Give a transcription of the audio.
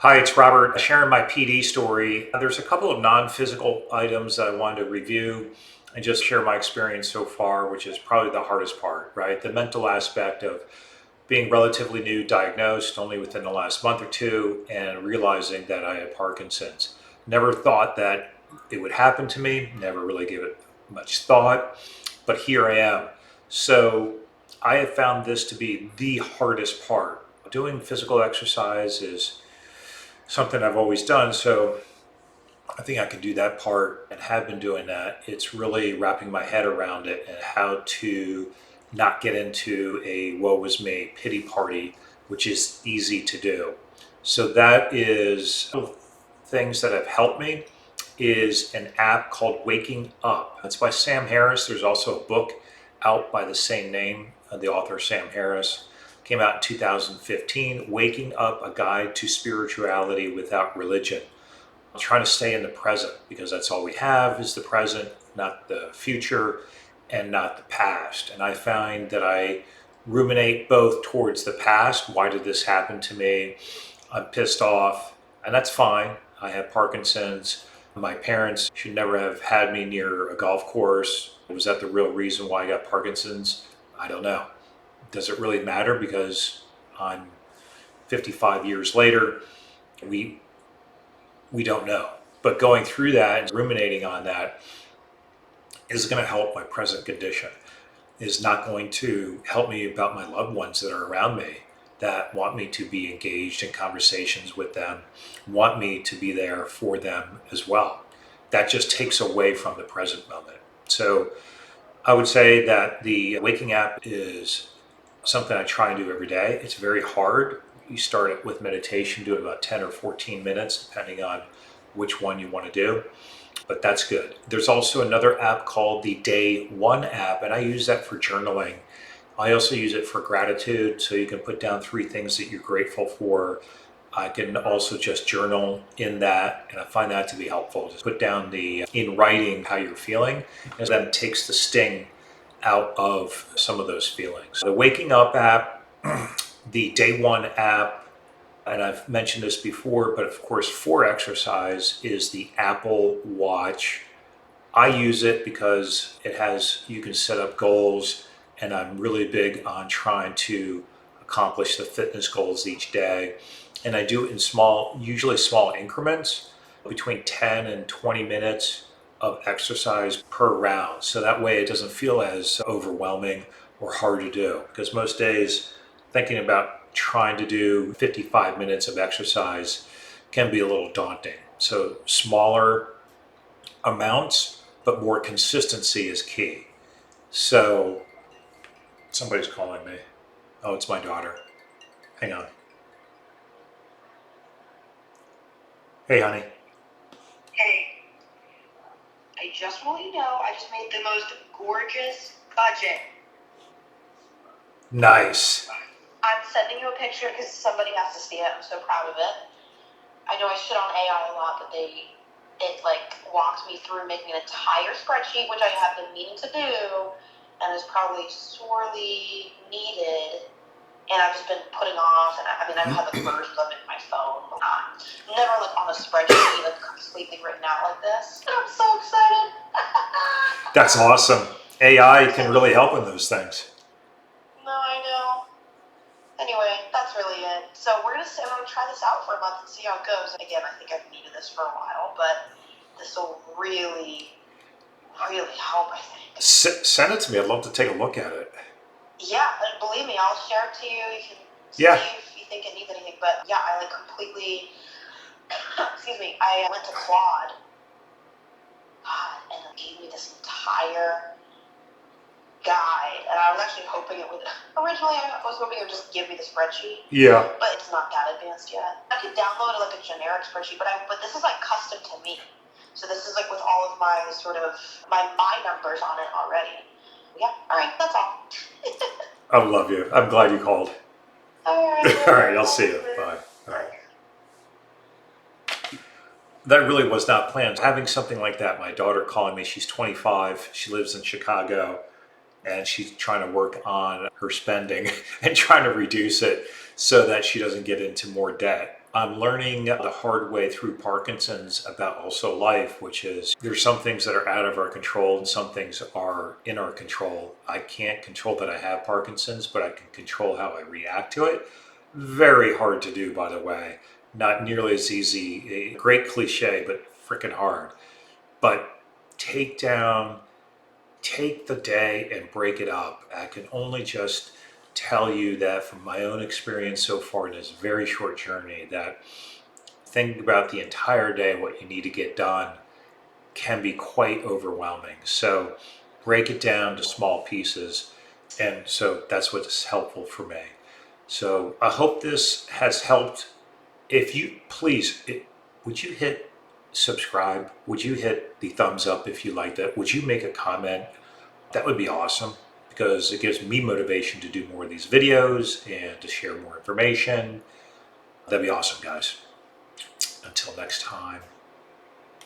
Hi, it's Robert sharing my PD story. There's a couple of non-physical items that I wanted to review and just share my experience so far, which is probably the hardest part, right? The mental aspect of being relatively new, diagnosed only within the last month or two, and realizing that I had Parkinson's. Never thought that it would happen to me, never really gave it much thought, but here I am. So I have found this to be the hardest part. Doing physical exercise is something I've always done. So I think I can do that part and have been doing that. It's really wrapping my head around it and how to not get into a woe is me pity party, which is easy to do. So that is things that have helped me is an app called Waking Up. It's by Sam Harris. There's also a book out by the same name. The author Sam Harris came out in 2015. Waking Up: A Guide to Spirituality Without Religion. I'm trying to stay in the present because that's all we have is the present, not the future and not the past. And I find that I ruminate both towards the past. Why did this happen to me? I'm pissed off, and that's fine. I have Parkinson's. My parents should never have had me near a golf course. Was that the real reason why I got Parkinson's? I don't know. Does it really matter because I'm 55 years later? We we don't know. But going through that and ruminating on that is going to help my present condition, is not going to help me about my loved ones that are around me that want me to be engaged in conversations with them, want me to be there for them as well. That just takes away from the present moment. So I would say that the Waking app is something I try and do every day. It's very hard. You start it with meditation, do it about 10 or 14 minutes, depending on which one you want to do. But that's good. There's also another app called the Day One app, and I use that for journaling. I also use it for gratitude, so you can put down 3 things that you're grateful for. I can also just journal in that, and I find that to be helpful. Just put down in writing how you're feeling, and then it takes the sting out of some of those feelings. The Waking Up app, the Day One app, and I've mentioned this before, but of course, for exercise is the Apple Watch. I use it because you can set up goals, and I'm really big on trying to accomplish the fitness goals each day. And I do it in usually small increments, between 10 and 20 minutes of exercise per round. So that way it doesn't feel as overwhelming or hard to do. Because most days, thinking about trying to do 55 minutes of exercise can be a little daunting. So smaller amounts, but more consistency is key. So somebody's calling me. Oh, it's my daughter. Hang on. Hey, honey. Hey, I just want you to know I just made the most gorgeous budget. Nice. I'm sending you a picture because somebody has to see it. I'm so proud of it. I know I shit on AI a lot, but it walked me through making an entire spreadsheet, which I have been meaning to do, and is probably sorely needed. And I've just been putting off, and I have versions of it in my phone. Never on a spreadsheet, completely written out like this. I'm so excited. That's awesome. AI can really help in those things. No, I know. Anyway, that's really it. So I'm gonna try this out for a month and see how it goes. Again, I think I've needed this for a while, but this will really, really help, I think. Send it to me. I'd love to take a look at it. Yeah, and believe me, I'll share it to you. You can see if you think it needs anything. But yeah, I completely. Excuse me. I went to Claude, and it gave me this entire guide. And I was actually hoping it would. Originally, I was hoping it would just give me the spreadsheet. Yeah. But it's not that advanced yet. I could download a generic spreadsheet, but this is custom to me. So this is with all of my my numbers on it already. Yeah. All right. That's all. I love you. I'm glad you called. All right. All right. I'll see you. Bye. All right. That really was not planned. Having something like that, my daughter calling me, she's 25. She lives in Chicago, and she's trying to work on her spending and trying to reduce it. so that she doesn't get into more debt. I'm learning the hard way through Parkinson's about also life, which is there's some things that are out of our control and some things are in our control. I can't control that I have Parkinson's, but I can control how I react to it. Very hard to do, by the way. Not nearly as easy. A great cliche, but freaking hard. But take down, take the day and break it up. I can only just tell you that from my own experience so far in this very short journey, that thinking about the entire day, what you need to get done, can be quite overwhelming. So break it down to small pieces. And so that's what's helpful for me. So I hope this has helped. If you please, would you hit subscribe? Would you hit the thumbs up if you liked it? Would you make a comment? That would be awesome because it gives me motivation to do more of these videos and to share more information. That'd be awesome, guys. Until next time.